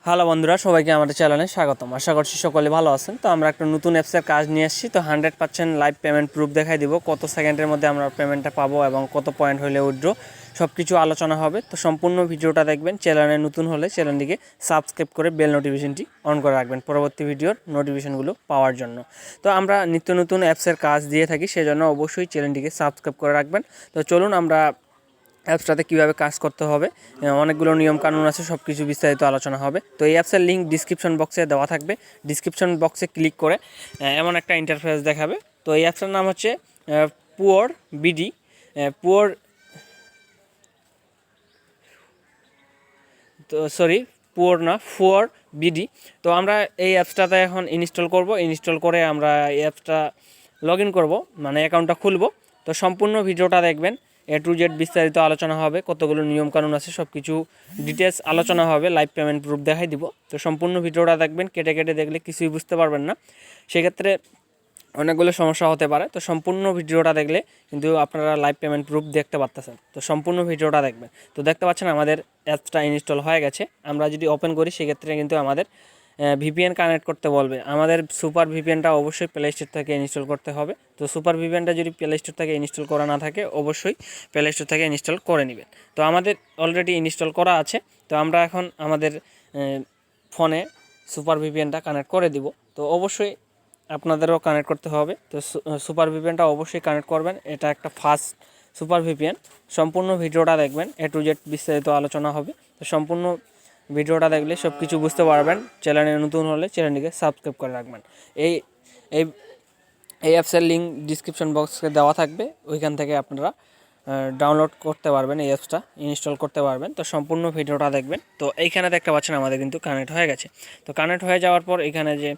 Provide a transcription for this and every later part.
Hello বন্ধুরা, সবাইকে আমাদের চ্যানেলে স্বাগতম। আশা করছি সকলে ভালো আছেন। তো আমরা একটা নতুন অ্যাপসের কাজ নিয়ে এসেছি। তো 100% লাইভ পেমেন্ট প্রুফ দেখাই দিব, কত সেকেন্ডের মধ্যে আমরা পেমেন্টটা পাবো এবং কত পয়েন্ট হলে উইথড্র সব কিছু আলোচনা হবে। তো সম্পূর্ণ ভিডিওটা দেখবেন। চ্যানেলে নতুন হলে চ্যানেলটিকে সাবস্ক্রাইব করে বেল নোটিফিকেশনটি অন করে রাখবেন পরবর্তী ভিডিওর নোটিফিকেশনগুলো পাওয়ার জন্য। তো আমরা নিত্য নতুন অ্যাপসের কাজ দিয়ে থাকি, সেজন্য অবশ্যই চ্যানেলটিকে সাবস্ক্রাইব করে রাখবেন। তো চলুন আমরা অ্যাপসটাতে কীভাবে কাজ করতে হবে, অনেকগুলো নিয়মকানুন আছে, সব কিছু বিস্তারিত আলোচনা হবে। তো এই অ্যাপসের লিঙ্ক ডিসক্রিপশন বক্সে দেওয়া থাকবে। ডিসক্রিপশন বক্সে ক্লিক করে এমন একটা ইন্টারফেস দেখাবে। তো এই অ্যাপসের নাম হচ্ছে পুয়ার বিডি পুয়ার তো সরি পুয়ার না ফুয়ার বিডি। তো আমরা এই অ্যাপসটাতে এখন ইনস্টল করব। ইনস্টল করে আমরা এই অ্যাপসটা লগ ইন করবো, মানে অ্যাকাউন্টটা খুলব। তো সম্পূর্ণ ভিডিওটা দেখবেন। A to Z বিস্তারিত আলোচনা হবে, কতগুলো নিয়মকানুন আছে সব কিছু ডিটেলস আলোচনা হবে, লাইভ পেমেন্ট প্রুফ দেখাই দিব। তো সম্পূর্ণ ভিডিওটা দেখবেন। কেটে কেটে দেখলে কিছুই বুঝতে পারবেন না, সেক্ষেত্রে অনেকগুলো সমস্যা হতে পারে। তো সম্পূর্ণ ভিডিওটা দেখলে কিন্তু আপনারা লাইভ পেমেন্ট প্রুফ দেখতে পাচ্ছেন। তো সম্পূর্ণ ভিডিওটা দেখবেন। তো দেখতে পাচ্ছেন আমাদের অ্যাপসটা ইনস্টল হয়ে গেছে। আমরা যদি ওপেন করি সেক্ষেত্রে কিন্তু আমাদের ভিপিএন কানেক্ট করতে বলবে। আমাদের সুপার ভিপিএনটা অবশ্যই প্লে স্টোর থেকে ইনস্টল করতে হবে। তো সুপার ভিপিএনটা যদি প্লে স্টোর থেকে ইনস্টল করা না থাকে অবশ্যই প্লে স্টোর থেকে ইনস্টল করে নেবেন। তো আমাদের অলরেডি ইনস্টল করা আছে। তো আমরা এখন আমাদের ফোনে সুপার ভিপিএনটা কানেক্ট করে দিব। তো অবশ্যই আপনাদেরও কানেক্ট করতে হবে। তো সুপার ভিপিএনটা অবশ্যই কানেক্ট করবেন। এটা একটা ফাস্ট সুপার ভিপিএন। সম্পূর্ণ ভিডিওটা দেখবেন, A to Z বিস্তারিত আলোচনা হবে। তো সম্পূর্ণ ভিডিওটা দেখলে সব কিছু বুঝতে পারবেন। চ্যানেলে নতুন হলে চ্যানেলটিকে সাবস্ক্রাইব করে রাখবেন। এই এই এই অ্যাপসের লিঙ্ক ডিসক্রিপশন বক্সে দেওয়া থাকবে, ওইখান থেকে আপনারা ডাউনলোড করতে পারবেন, এই অ্যাপসটা ইনস্টল করতে পারবেন। তো সম্পূর্ণ ভিডিওটা দেখবেন। তো এইখানে দেখতে পাচ্ছেন আমাদের কিন্তু কানেক্ট হয়ে গেছে। তো কানেক্ট হয়ে যাওয়ার পর এখানে যে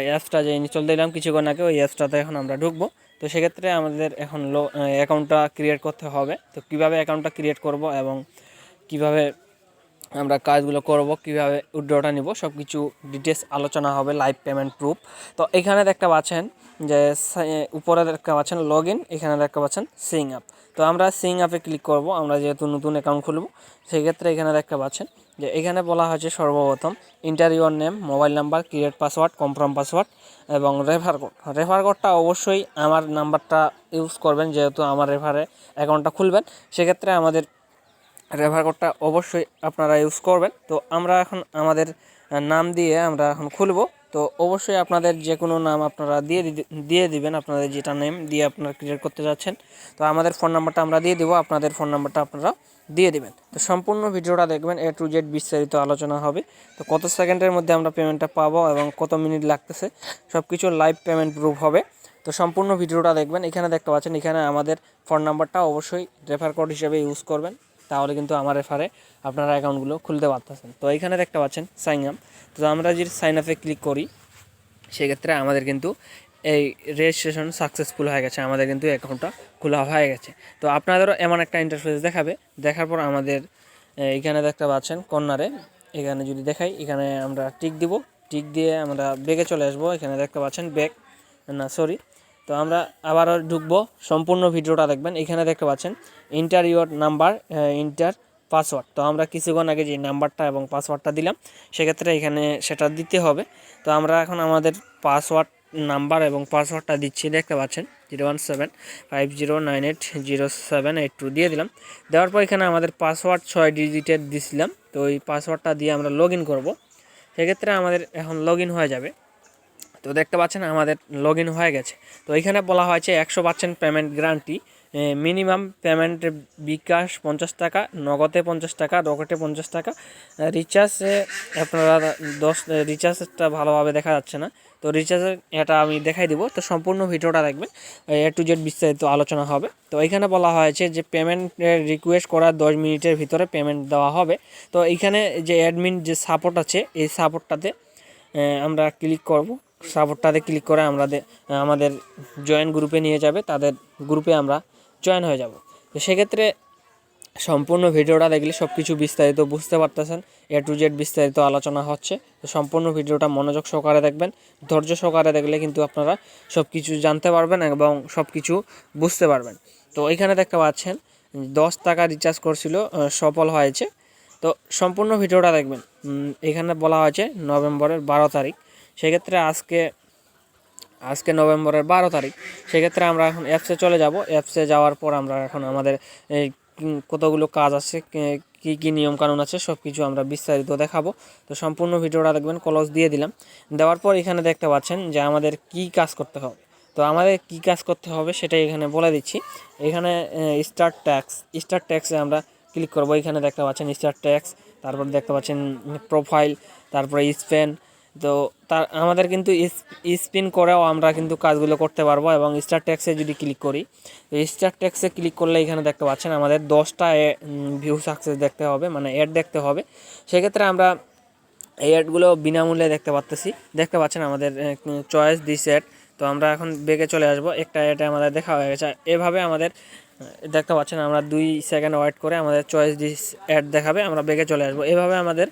অ্যাপসটা যে ইনস্টল দিলাম কিছুক্ষণ আগে, ওই অ্যাপসটাতে এখন আমরা ঢুকবো। তো সেক্ষেত্রে আমাদের এখন অ্যাকাউন্টটা ক্রিয়েট করতে হবে। তো কীভাবে অ্যাকাউন্টটা ক্রিয়েট করব এবং কীভাবে আমরা কাজগুলো করব, কীভাবে উইথড্রটা নিব, সব কিছু ডিটেলস আলোচনা হবে, লাইভ পেমেন্ট প্রুফ। তো এখানে দেখতে পাচ্ছেন যে উপরে দেখতে পাচ্ছেন লগ ইন, এখানে দেখতে পাচ্ছেন সিং আপ। তো আমরা সিং আপে ক্লিক করব। আমরা যেহেতু নতুন অ্যাকাউন্ট খুলব সেক্ষেত্রে এখানে দেখতে পাচ্ছেন যে এখানে বলা হয়েছে সর্বপ্রথম inter your name, mobile number, create password, confirm password এবং রেফার কোড। রেফার কোডটা অবশ্যই আমার নাম্বারটা ইউজ করবেন, যেহেতু আমার রেফারে অ্যাকাউন্টটা খুলবেন সেক্ষেত্রে আমাদের রেফার কোডটা অবশ্যই আপনারা ইউজ করবেন। তো আমরা এখন আমাদের নাম দিয়ে আমরা এখন খুলব। তো অবশ্যই আপনাদের যে কোনো নাম আপনারা দিয়ে দিবেন, আপনাদের যেটা নেম দিয়ে আপনারা ক্রিয়েট করতে যাচ্ছেন। তো আমাদের ফোন নাম্বারটা আমরা দিয়ে দেবো, আপনাদের ফোন নাম্বারটা আপনারা দিয়ে দিবেন। তো সম্পূর্ণ ভিডিওটা দেখবেন, A to Z বিস্তারিত আলোচনা হবে। তো কত সেকেন্ডের মধ্যে আমরা পেমেন্টটা পাবো এবং কত মিনিট লাগতেছে সব কিছু লাইভ পেমেন্ট প্রুফ হবে। তো সম্পূর্ণ ভিডিওটা দেখবেন। এখানে দেখতে পাচ্ছেন এখানে আমাদের ফোন নাম্বারটা অবশ্যই রেফার কোড হিসেবে ইউজ করবেন, তাহলে কিন্তু আমার রেফারে আপনারা অ্যাকাউন্টগুলো খুলতে পারতেছেন। তো এইখানে দেখতে পাচ্ছেন সাইন আপ। তো আমরা যদি সাইন আপে ক্লিক করি সেক্ষেত্রে আমাদের কিন্তু এই রেজিস্ট্রেশন সাকসেসফুল হয়ে গেছে, আমাদের কিন্তু অ্যাকাউন্টটা খোলা হয়ে গেছে। তো আপনাদেরও এমন একটা ইন্টারফেস দেখাবে। দেখার পর আমাদের এইখানে দেখতে পাচ্ছেন কর্নারে, এখানে যদি দেখাই এখানে আমরা টিক দিব। টিক দিয়ে আমরা ব্যাকে চলে আসবো। এখানে দেখতে পাচ্ছেন ব্যাক না সরি তো আমরা আবারও ঢুকবো। সম্পূর্ণ ভিডিওটা দেখবেন। এখানে দেখতে পাচ্ছেন inter your number, inter password. তো আমরা কিছুক্ষণ আগে যে নাম্বারটা এবং পাসওয়ার্ডটা দিলাম সেক্ষেত্রে এখানে সেটা দিতে হবে। তো আমরা এখন আমাদের পাসওয়ার্ড নাম্বার এবং পাসওয়ার্ডটা দিচ্ছি, দেখতে পাচ্ছেন 01750980782 দিয়ে দিলাম। দেওয়ার পর এখানে আমাদের পাসওয়ার্ড 6 ডিজিটের দিছিলাম। তো ওই পাসওয়ার্ডটা দিয়ে আমরা লগ ইন করবো। সেক্ষেত্রে আমাদের এখন লগ ইন হয়ে যাবে। তো দেখতে পাচ্ছেন আমাদের লগ ইন হয়ে গেছে। তো এখানে বলা হয়েছে 100% পেমেন্ট গ্যারান্টি, মিনিমাম পেমেন্ট বিকাশ 50 টাকা, নগদে 50 টাকা, রকেটে 50 টাকা, রিচার্জে আপনারা 10 রিচার্জটা ভালোভাবে দেখা যাচ্ছে না। তো রিচার্জের এটা আমি দেখাই দিব। তো সম্পূর্ণ ভিডিওটা দেখবেন, A to Z বিস্তারিত আলোচনা হবে। তো এখানে বলা হয়েছে যে পেমেন্টের রিকোয়েস্ট করার 10 মিনিটের ভিতরে পেমেন্ট দেওয়া হবে। তো এইখানে যে অ্যাডমিন যে সাপোর্ট আছে এই সাপোর্টটাতে আমরা ক্লিক করব। সাপোর্টটাতে ক্লিক করে আমাদের জয়েন গ্রুপে নিয়ে যাবে, তাদের গ্রুপে আমরা জয়েন হয়ে যাব। তো সেক্ষেত্রে সম্পূর্ণ ভিডিওটা দেখলে সব কিছু বিস্তারিত বুঝতে পারতেছেন। A to Z বিস্তারিত আলোচনা হচ্ছে। তো সম্পূর্ণ ভিডিওটা মনোযোগ সহকারে দেখবেন, ধৈর্য সহকারে দেখলে কিন্তু আপনারা সব কিছু জানতে পারবেন এবং সব কিছু বুঝতে পারবেন। তো এখানে দেখতে পাচ্ছেন 10 টাকা রিচার্জ করছিল, সফল হয়েছে। তো সম্পূর্ণ ভিডিওটা দেখবেন। এখানে বলা হয়েছে নভেম্বরের 12 তারিখ, সেক্ষেত্রে আজকে নভেম্বরের 12 তারিখ। সেক্ষেত্রে আমরা এখন অ্যাপসে চলে যাব। অ্যাপসে যাওয়ার পর আমরা এখন আমাদের এই কতগুলো কাজ আছে, কী কী নিয়মকানুন আছে সব কিছু আমরা বিস্তারিত দেখাবো। তো সম্পূর্ণ ভিডিওটা দেখবেন। ক্লোজ দিয়ে দিলাম। দেওয়ার পর এখানে দেখতে পাচ্ছেন যে আমাদের কি কাজ করতে হবে। তো আমাদের কি কাজ করতে হবে সেটাই এখানে বলে দিচ্ছি। এখানে স্টার্ট ট্যাক্সে আমরা ক্লিক করব। এখানে দেখতে পাচ্ছেন স্টার্ট ট্যাক্স, তারপর দেখতে পাচ্ছেন প্রোফাইল, তারপরে স্পেন। তো তার আমাদের কিন্তু স্পিন করেও আমরা কিন্তু কাজগুলো করতে পারবো। এবং স্টার ট্যাক্সে যদি ক্লিক করি, তো স্টার ট্যাক্সে ক্লিক করলে এখানে দেখতে পাচ্ছেন আমাদের 10টা ভিউ সাকসেস দেখতে হবে, মানে অ্যাড দেখতে হবে। সেক্ষেত্রে আমরা এই অ্যাডগুলো বিনামূল্যে দেখতে পাচ্ছেন আমাদের চয়েস দিস অ্যাড। তো আমরা এখন বেগে চলে আসব। একটা অ্যাড আমাদের দেখা হয়ে গেছে। এভাবে আমাদের দেখতে পাচ্ছেন আমরা 2 সেকেন্ড ওয়েট করে আমাদের চয়েস দিস অ্যাড দেখাবে, আমরা বেগে চলে আসবো। এভাবে আমাদের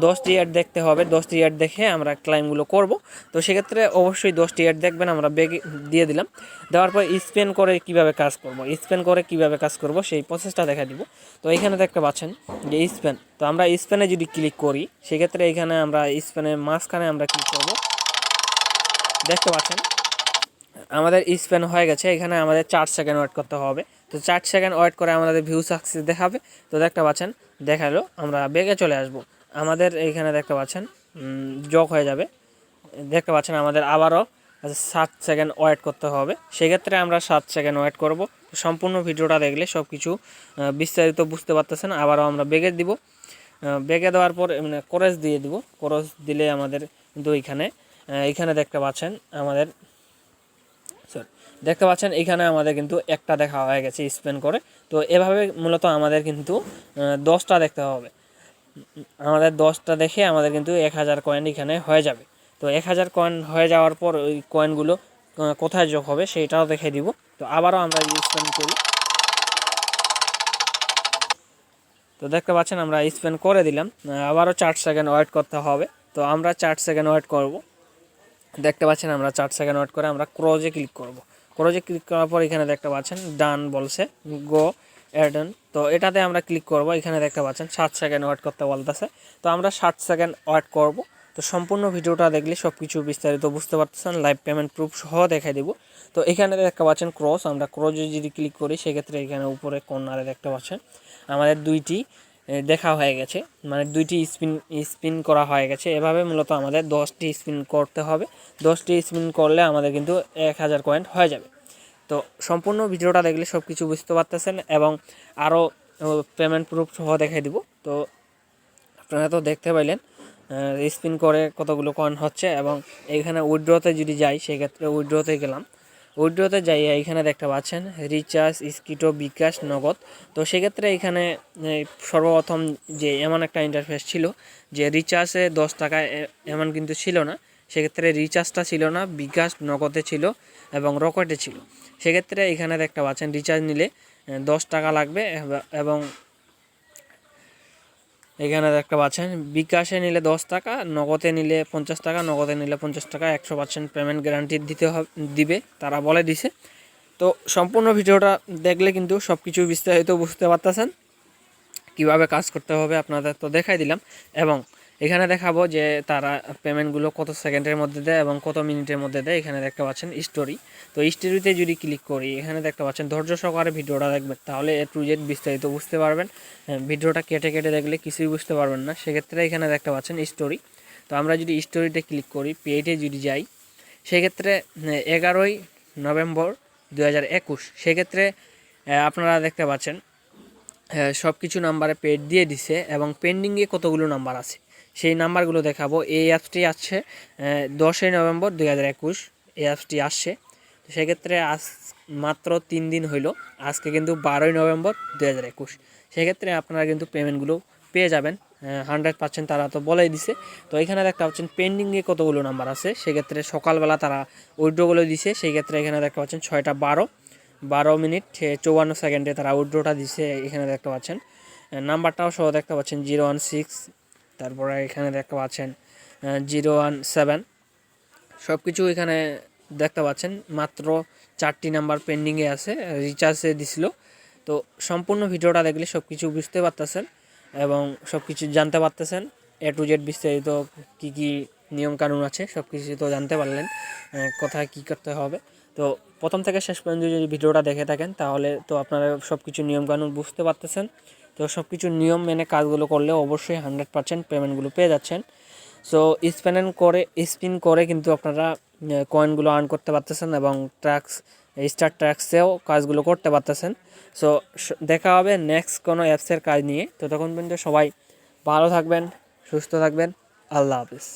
10টি অ্যাড দেখতে হবে। 10টি অ্যাড দেখে আমরা ক্লাইমগুলো করব। তো সেক্ষেত্রে অবশ্যই 10টি অ্যাড দেখবেন। আমরা বেগে দিয়ে দিলাম। দেওয়ার পর স্পেন করে কিভাবে কাজ করব সেই প্রসেসটা দেখা দিব। তো এখানে দেখতে পাচ্ছেন যে স্পেন। তো আমরা স্পেনে যদি ক্লিক করি, সেক্ষেত্রে এখানে আমরা স্পেনের মাঝখানে আমরা ক্লিক করব। দেখতে পাচ্ছেন আমাদের স্পেন হয়ে গেছে। এখানে আমাদের 4 সেকেন্ড ওয়েট করতে হবে। তো 4 সেকেন্ড ওয়েট করে আমাদের ভিউ সাকসেস দেখাবে। তো দেখতে পাচ্ছেন দেখালো। আমরা বেগে চলে আসব। আমাদের এইখানে দেখতে পাচ্ছেন যোগ হয়ে যাবে। দেখতে পাচ্ছেন আমাদের আবারও 7 সেকেন্ড ওয়েট করতে হবে। সেক্ষেত্রে আমরা 7 সেকেন্ড ওয়েট করব। সম্পূর্ণ ভিডিওটা দেখলে সব কিছু বিস্তারিত বুঝতে পারতেছেন। আবারও আমরা বেগে দিব। বেগে দেওয়ার পর মানে ক্রস দিয়ে দিব। ক্রস দিলে আমাদের কিন্তু এইখানে দেখতে পাচ্ছেন আমাদের এখানে আমাদের কিন্তু একটা দেখা হয়ে গেছে স্পেন করে। তো এভাবে মূলত আমাদের কিন্তু 10টা দেখতে হবে। আমাদের 10টা দেখে আমাদের কিন্তু 1000 কয়েন এখানে হয়ে যাবে। তো 1000 কয়েন হয়ে যাওয়ার পর ওই কয়েনগুলো কোথায় যোগ হবে সেইটাও দেখে দিব। তো আবারও আমরা স্পেন করি। তো দেখতে পাচ্ছেন আমরা স্পেন করে দিলাম। আবারও 4 সেকেন্ড ওয়েট করতে হবে। তো আমরা 4 সেকেন্ড ওয়েট করব। দেখতে পাচ্ছেন আমরা 4 সেকেন্ড ওয়েট করে আমরা ক্রোজে ক্লিক করব। ক্রোজে ক্লিক করার পর এখানে দেখতে পাচ্ছেন ডান বলছে, গো অ্যাডন। তো এটাতে আমরা ক্লিক করব। এখানে দেখতে পাচ্ছেন 7 সেকেন্ড ওয়েট করতে বলতেছে। তো আমরা 60 সেকেন্ড ওয়েট করব। তো সম্পূর্ণ ভিডিওটা দেখলে সব কিছু বিস্তারিত বুঝতে পারতেছেন। লাইভ পেমেন্ট প্রুফ সহ দেখাই দেব। তো এখানে দেখতে পাচ্ছেন ক্রস, আমরা ক্রোজে যদি ক্লিক করি সেক্ষেত্রে এখানে উপরে কর্নারে দেখতে পাচ্ছেন আমাদের 2টি দেখা হয়ে গেছে, মানে 2টি স্পিন করা হয়ে গেছে। এভাবে মূলত আমাদের 10টি স্পিন করতে হবে। 10টি স্পিন করলে আমাদের কিন্তু 1000 কয়েন হয়ে যাবে। তো সম্পূর্ণ ভিডিওটা দেখলে সব কিছু বুঝতে পারতেছেন এবং আরও পেমেন্ট প্রুফ সহ দেখাই দিব। তো আপনারা তো দেখতে পাইলেন স্পিন করে কতগুলো কয়েন হচ্ছে। এবং এইখানে উইথড্রতে যদি যাই, সেক্ষেত্রে উইথড্রতে গেলাম। উইথড্রতে যাই, এইখানে দেখতে পাচ্ছেন রিচার্জ, স্কিটো, বিকাশ, নগদ। তো সেক্ষেত্রে এখানে সর্বপ্রথম যে এমন একটা ইন্টারফেস ছিল যে রিচার্জে 10 টাকায় এমন কিন্তু ছিল না। সেক্ষেত্রে রিচার্জটা ছিল না, বিকাশ, নগদে ছিল এবং রকেটে ছিল। সেক্ষেত্রে এখানে দেখতে পাচ্ছেন রিচার্জ নিলে 10 টাকা লাগবে। এবং এখানে দেখতে পাচ্ছেন বিকাশে নিলে 10 টাকা, নগদে নিলে 50 টাকা, নগদে নিলে 50 টাকা, 100% পেমেন্ট গ্যারান্টি দিবে, তারা বলে দিছে। তো সম্পূর্ণ ভিডিওটা দেখলে কিন্তু সব কিছু বিস্তারিত বুঝতে পারতেছেন। কিভাবে কাজ করতে হবে আপনাদের তো দেখাই দিলাম। এবং এখানে দেখাবো যে তারা পেমেন্টগুলো কত সেকেন্ডের মধ্যে দেয় এবং কত মিনিটের মধ্যে দেয়। এখানে দেখতে পাচ্ছেন স্টোরি। তো স্টোরিতে যদি ক্লিক করি, এখানে দেখতে পাচ্ছেন ধৈর্য সহকারে ভিডিওটা দেখবেন, তাহলে A to Z বিস্তারিত বুঝতে পারবেন। ভিডিওটা কেটে কেটে দেখলে কিছুই বুঝতে পারবেন না। সেক্ষেত্রে এখানে দেখতে পাচ্ছেন স্টোরি। তো আমরা যদি স্টোরিতে ক্লিক করি, পেজে যদি যাই, সেক্ষেত্রে 11ই নভেম্বর 2021, সেক্ষেত্রে আপনারা দেখতে পাচ্ছেন সব কিছু নাম্বারে পেড দিয়ে দিছে এবং পেন্ডিংয়ে কতগুলো নাম্বার আছে সেই নাম্বারগুলো দেখাবো। এই অ্যাপসটি আসছে 10ই নভেম্বর 2021 এই অ্যাপসটি আসছে। তো সেক্ষেত্রে আজ মাত্র 3 দিন হইল, আজকে কিন্তু 12ই নভেম্বর 2021। সেক্ষেত্রে আপনারা কিন্তু পেমেন্টগুলো পেয়ে যাবেন 100%, তারা তো বলেই দিছে। তো এখানে দেখতে পাচ্ছেন পেন্ডিংয়ে কতগুলো নাম্বার আছে। সেক্ষেত্রে সকালবেলা তারা উইথড্রগুলো দিছে। সেই ক্ষেত্রে এখানে দেখতে পাচ্ছেন 6টা 12 মিনিট 54 সেকেন্ডে তারা উইথড্রটা দিছে। এখানে দেখতে পাচ্ছেন নাম্বারটাও সহ দেখতে পাচ্ছেন 016, তারপরে এখানে দেখতে পাচ্ছেন 017, সব কিছু এখানে দেখতে পাচ্ছেন। মাত্র 4টি নাম্বার পেন্ডিংয়ে আছে, রিচার্জে দিছিল। তো সম্পূর্ণ ভিডিওটা দেখলে সব কিছু বুঝতে পারতেছেন। এবং সব কিছু জানতে পারতেছেন। এ টু জেড বিস্তারিত কী কী নিয়মকানুন আছে সব কিছু তো জানতে পারলেন, কোথায় কী করতে হবে। তো প্রথম থেকে শেষ পর্যন্ত যদি ভিডিওটা দেখে থাকেন তাহলে তো আপনারা সব কিছু নিয়মকানুন বুঝতে পারতেছেন। তো সব কিছু নিয়ম মেনে কাজগুলো করলে অবশ্যই 100% পেমেন্টগুলো পেয়ে যাচ্ছেন। সো স্পিন করে কিন্তু আপনারা কয়েনগুলো আর্ন করতে পারতেছেন এবং স্টার ট্র্যাক্সেও কাজগুলো করতে পারতেছেন। সো দেখা হবে নেক্সট কোনো অ্যাপসের কাজ নিয়ে। তো তখন পর্যন্ত সবাই ভালো থাকবেন, সুস্থ থাকবেন। আল্লাহ হাফিজ।